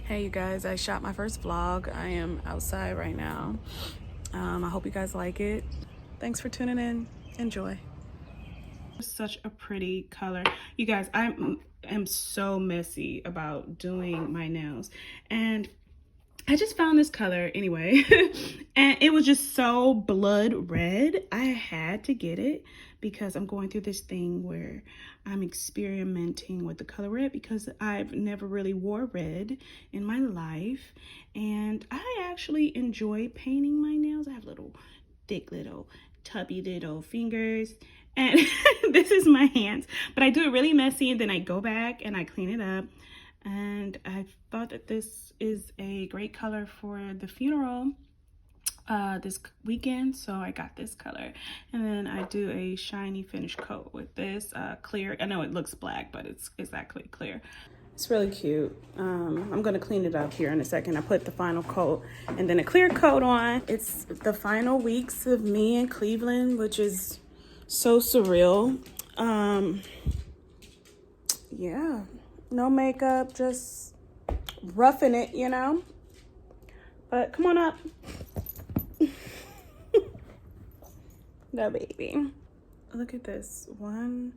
Hey you guys, I shot my first vlog. I am outside right now. I hope you guys like it. Thanks for tuning in. Enjoy. Such a pretty color. You guys, I am so messy about doing my nails. And I just found this color anyway. And it was just so blood red. I had to get it because I'm going through this thing where I'm experimenting with the color red because I've never really wore red in my life. And I actually enjoy painting my nails. I have little thick little tubby little fingers. And this is my hands. But I do it really messy and then I go back and I clean it up. And I thought that this is a great color for the funeral this weekend, so I got this color. And then I do a shiny finish coat with this clear. I know it looks black, but it's actually clear. It's really cute. I'm gonna clean it up here in a second. I put the final coat and then a clear coat on. It's the final weeks of me in Cleveland, which is so surreal. Yeah, no makeup, just roughing it, you know? But come on up. No, baby. Look at this. One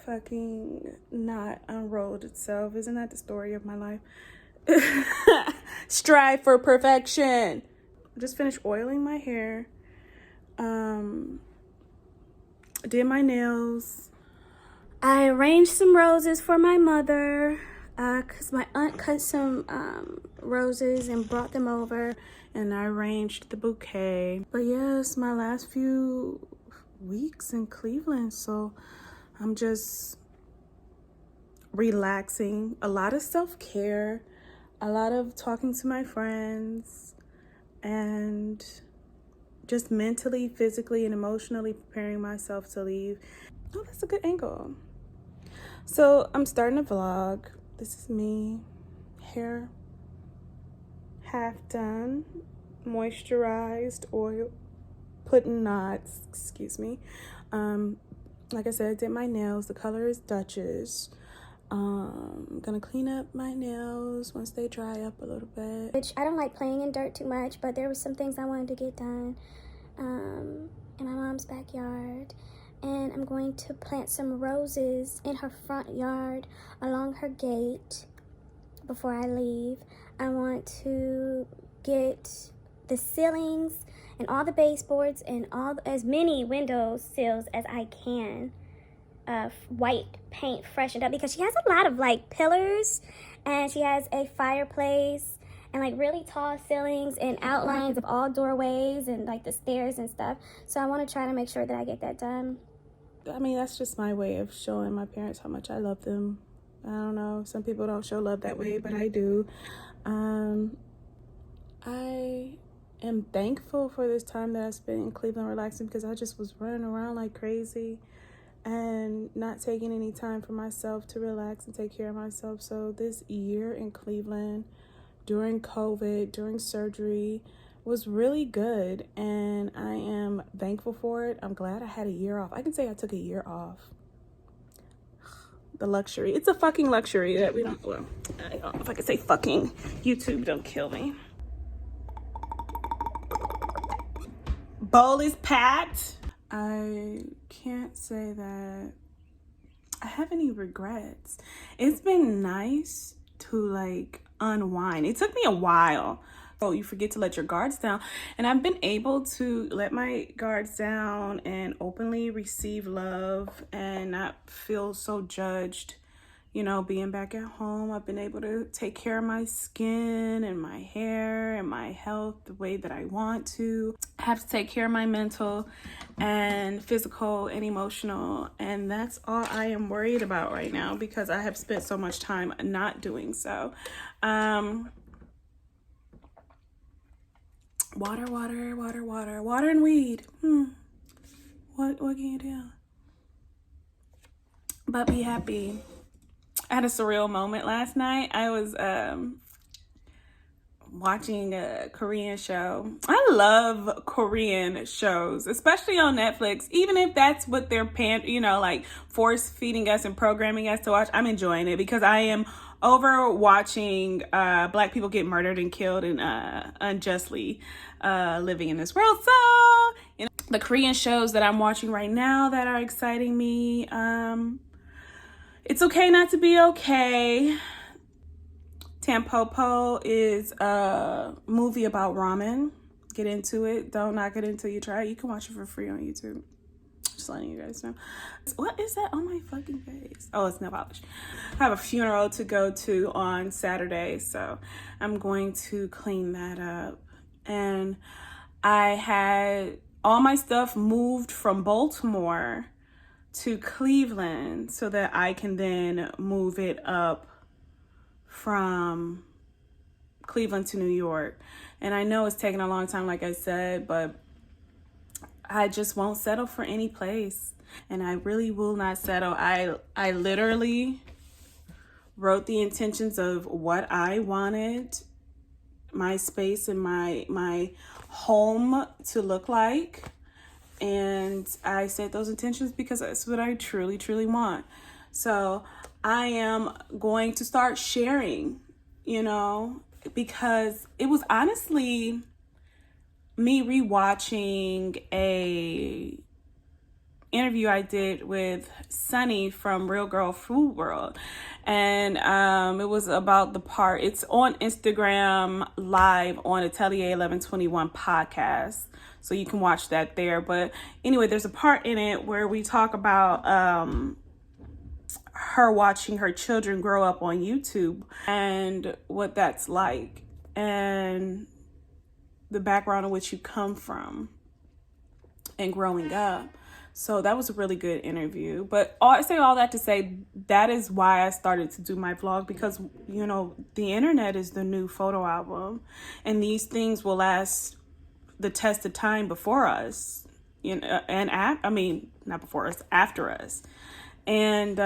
fucking knot unrolled itself. Isn't that the story of my life? Strive for perfection. Just finished oiling my hair. Did my nails. I arranged some roses for my mother because my aunt cut some roses and brought them over, and I arranged the bouquet. But yes, my last few weeks in Cleveland, so I'm just relaxing. A lot of self-care, a lot of talking to my friends, and just mentally, physically, and emotionally preparing myself to leave. Oh, that's a good angle. So I'm starting a vlog. This is me, hair half done, moisturized, oil, putting knots, excuse me. Like I said, I did my nails. The color is Duchess. I'm gonna clean up my nails once they dry up a little bit. Which I don't like playing in dirt too much, but there was some things I wanted to get done in my mom's backyard. And I'm going to plant some roses in her front yard along her gate before I leave. I want to get the ceilings and all the baseboards and as many window sills as I can white paint freshened up, because she has a lot of like pillars and she has a fireplace and like really tall ceilings and outlines of all doorways and like the stairs and stuff. So I want to try to make sure that I get that done. I mean, that's just my way of showing my parents how much I love them. I don't know, some people don't show love that way, but I do. I am thankful for this time that I spent in Cleveland relaxing, because I just was running around like crazy and not taking any time for myself to relax and take care of myself. So this year in Cleveland, during COVID, during surgery, was really good, and I am thankful for it. I'm glad I had a year off. I can say I took a year off. The luxury. It's a fucking luxury that we don't, well, I don't know if I could say fucking. YouTube, don't kill me. Bowl is packed. I can't say that I have any regrets. It's been nice to like unwind. It took me a while. Oh, you forget to let your guards down. And I've been able to let my guards down and openly receive love and not feel so judged, you know, being back at home. I've been able to take care of my skin and my hair and my health the way that I want to. I have to take care of my mental and physical and emotional. And that's all I am worried about right now, because I have spent so much time not doing so. Water and weed. What can you do? But be happy. I had a surreal moment last night. I was watching a Korean show. I love Korean shows, especially on Netflix. Even if that's what they're like force feeding us and programming us to watch, I'm enjoying it because I am over watching Black people get murdered and killed and unjustly living in this world. So, you know, the Korean shows that I'm watching right now that are exciting me. It's Okay Not to Be Okay. Tampopo is a movie about ramen. Get into it. Don't knock it until you try it. You can watch it for free on YouTube. Just letting you guys know. What is that on my fucking face? Oh, it's nail polish. I have a funeral to go to on Saturday, so I'm going to clean that up. And I had all my stuff moved from Baltimore to Cleveland so that I can then move it up from Cleveland to New York. And I know it's taking a long time, like I said, but I just won't settle for any place. And I really will not settle. I literally wrote the intentions of what I wanted my space and my home to look like. And I set those intentions because that's what I truly, truly want. So I am going to start sharing, you know, because it was honestly me rewatching a interview I did with Sunny from Real Girl Food World, and it was about the part. It's on Instagram Live on Atelier 1121 podcast, so you can watch that there. But anyway, there's a part in it where we talk about her watching her children grow up on YouTube and what that's like, and the background in which you come from and growing up. So that was a really good interview. But I say all that to say that is why I started to do my vlog, because, you know, the internet is the new photo album, and these things will last the test of time before us, you know, and not before us, after us. And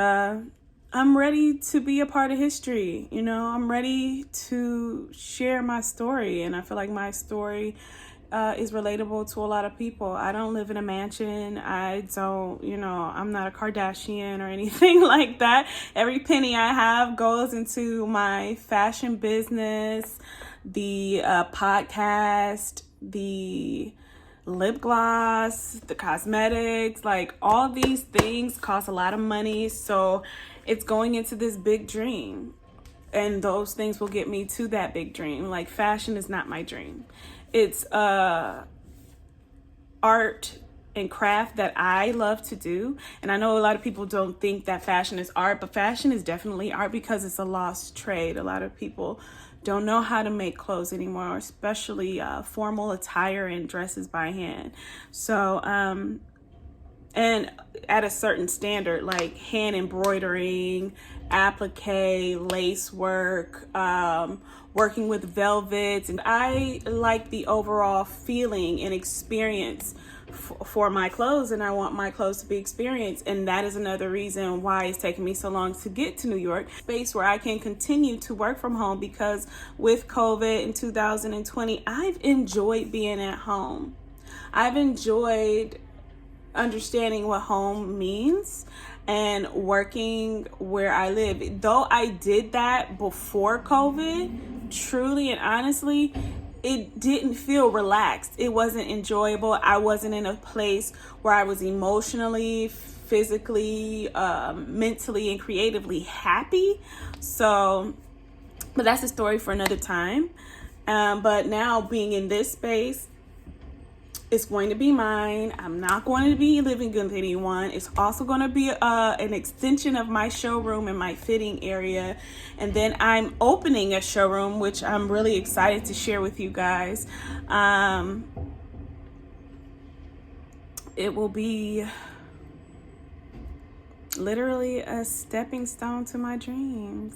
I'm ready to be a part of history. You know, I'm ready to share my story, and I feel like my story is relatable to a lot of people. I don't live in a mansion. I don't, you know, I'm not a Kardashian or anything like that. Every penny I have goes into my fashion business, the podcast, the lip gloss, the cosmetics, like all these things cost a lot of money. So it's going into this big dream, and those things will get me to that big dream. Like, fashion is not my dream. It's art and craft that I love to do. And I know a lot of people don't think that fashion is art, but fashion is definitely art because it's a lost trade. A lot of people don't know how to make clothes anymore, especially formal attire and dresses by hand. So, and at a certain standard, like hand embroidering, applique, lace work, working with velvets. And I like the overall feeling and experience for my clothes, and I want my clothes to be experienced. And that is another reason why it's taken me so long to get to New York, space where I can continue to work from home, because with COVID in 2020, I've enjoyed being at home. I've enjoyed understanding what home means and working where I live. Though I did that before COVID, truly and honestly, it didn't feel relaxed. It wasn't enjoyable. I wasn't in a place where I was emotionally, physically, mentally, and creatively happy. So, but that's a story for another time. But now being in this space, it's going to be mine. I'm not going to be living with anyone. It's also going to be an extension of my showroom and my fitting area. And then I'm opening a showroom, which I'm really excited to share with you guys. It will be literally a stepping stone to my dreams.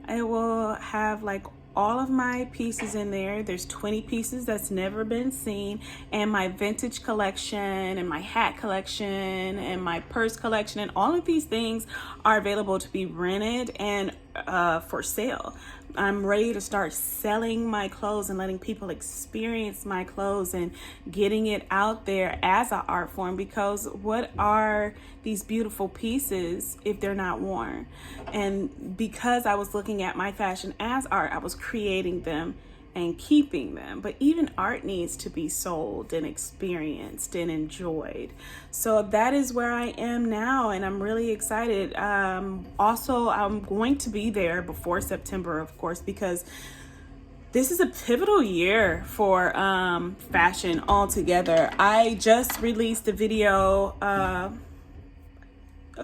It will have like all of my pieces in there. There's 20 pieces that's never been seen, and my vintage collection and my hat collection and my purse collection, and all of these things are available to be rented and for sale. I'm ready to start selling my clothes and letting people experience my clothes and getting it out there as an art form, because what are these beautiful pieces if they're not worn? And because I was looking at my fashion as art, I was creating them and keeping them. But even art needs to be sold and experienced and enjoyed. So that is where I am now, and I'm really excited. Also, I'm going to be there before September, of course, because this is a pivotal year for fashion altogether. I just released a video a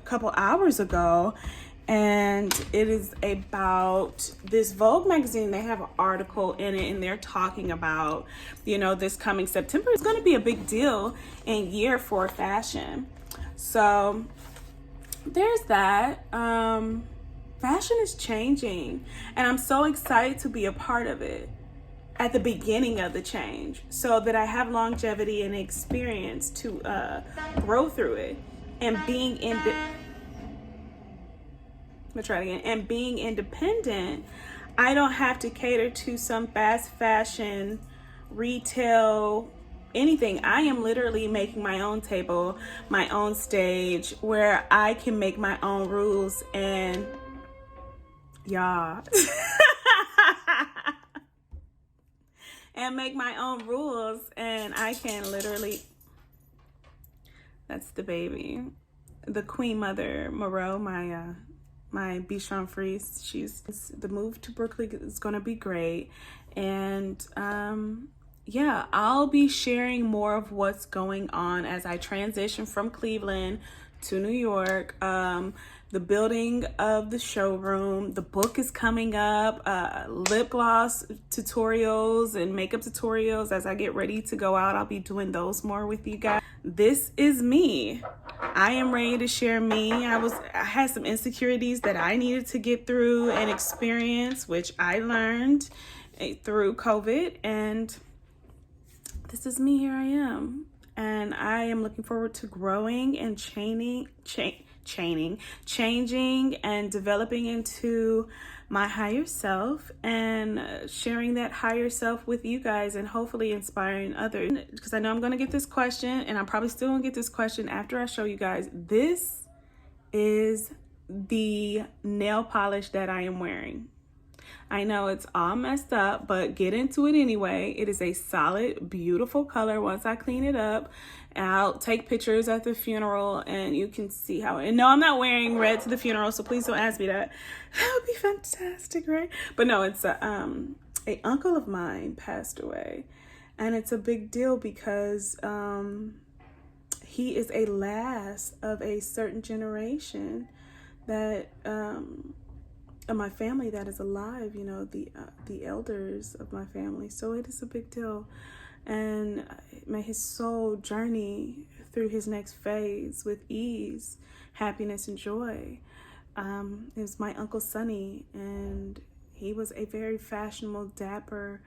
couple hours ago, and it is about this Vogue magazine. They have an article in it, and they're talking about, you know, this coming September is going to be a big deal and year for fashion. So there's that. Fashion is changing, and I'm so excited to be a part of it at the beginning of the change, so that I have longevity and experience to grow through it. And being independent, I don't have to cater to some fast fashion, retail, anything. I am literally making my own table, my own stage, where I can make my own rules and and make my own rules, and I can literally, that's the baby, the queen mother, Moreau, my Bichon Frise. The move to Brooklyn is gonna be great, and yeah, I'll be sharing more of what's going on as I transition from Cleveland to New York. The building of the showroom, the book is coming up, lip gloss tutorials and makeup tutorials. As I get ready to go out, I'll be doing those more with you guys. This is me. I am ready to share me. I had some insecurities that I needed to get through and experience, which I learned through COVID, and this is me. Here I am, and I am looking forward to growing and changing and developing into my higher self, and sharing that higher self with you guys, and hopefully inspiring others. Because I know I'm going to get this question, and I'm probably still going to get this question after I show you guys. This is the nail polish that I am wearing. I know it's all messed up, but get into it anyway. It is a solid, beautiful color. Once I clean it up, I'll take pictures at the funeral, and you can see how. And no, I'm not wearing red to the funeral, so please don't ask me that. That would be fantastic, right? But no, it's a uncle of mine passed away, and it's a big deal because he is a last of a certain generation that of my family that is alive, you know, the elders of my family. So it is a big deal, and may his soul journey through his next phase with ease, happiness, and joy. It was my Uncle Sonny, and he was a very fashionable, dapper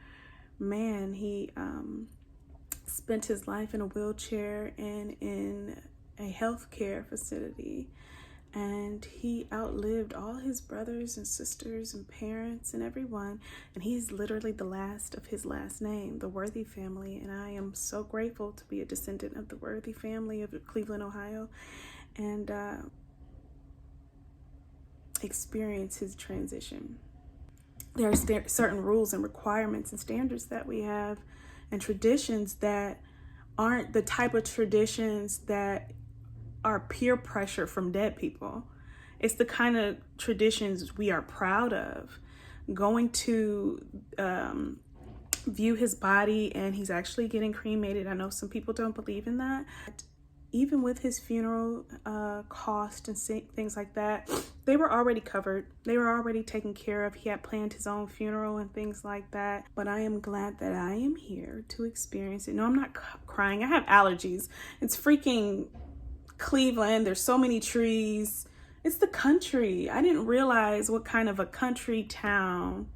man. He spent his life in a wheelchair and in a healthcare facility. And he outlived all his brothers and sisters and parents and everyone. And he's literally the last of his last name, the Worthy family. And I am so grateful to be a descendant of the Worthy family of Cleveland, Ohio, and experience his transition. There are certain rules and requirements and standards that we have, and traditions that aren't the type of traditions that are peer pressure from dead people. It's the kind of traditions we are proud of. Going to view his body, and he's actually getting cremated. I know some people don't believe in that. Even with his funeral cost and things like that, they were already covered. They were already taken care of. He had planned his own funeral and things like that. But I am glad that I am here to experience it. No, I'm not crying. I have allergies. It's freaking Cleveland. There's so many trees. It's the country. I didn't realize what kind of a country town,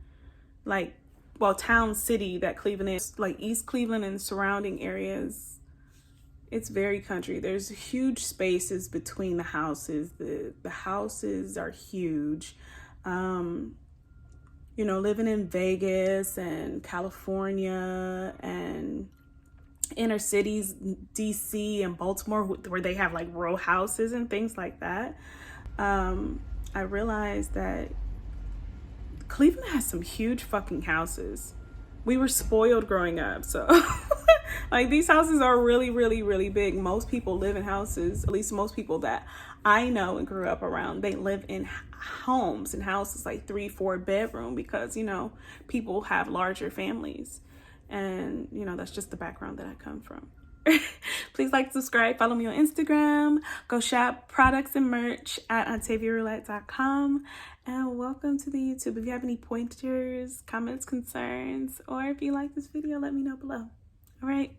like well, town, city that Cleveland is, like East Cleveland and surrounding areas. It's very country. There's huge spaces between the houses. The houses are huge. You know, living in Vegas and California and inner cities, DC and Baltimore, where they have like row houses and things like that. I realized that Cleveland has some huge fucking houses. We were spoiled growing up, so like these houses are really, really, really big. Most people live in houses, at least most people that I know and grew up around, they live in homes and houses like 3-4 bedroom because, you know, people have larger families. And, you know, that's just the background that I come from. Please like, subscribe, follow me on Instagram, go shop products and merch at OntaviaRoulette.com, and welcome to the YouTube. If you have any pointers, comments, concerns, or if you like this video, let me know below. All right.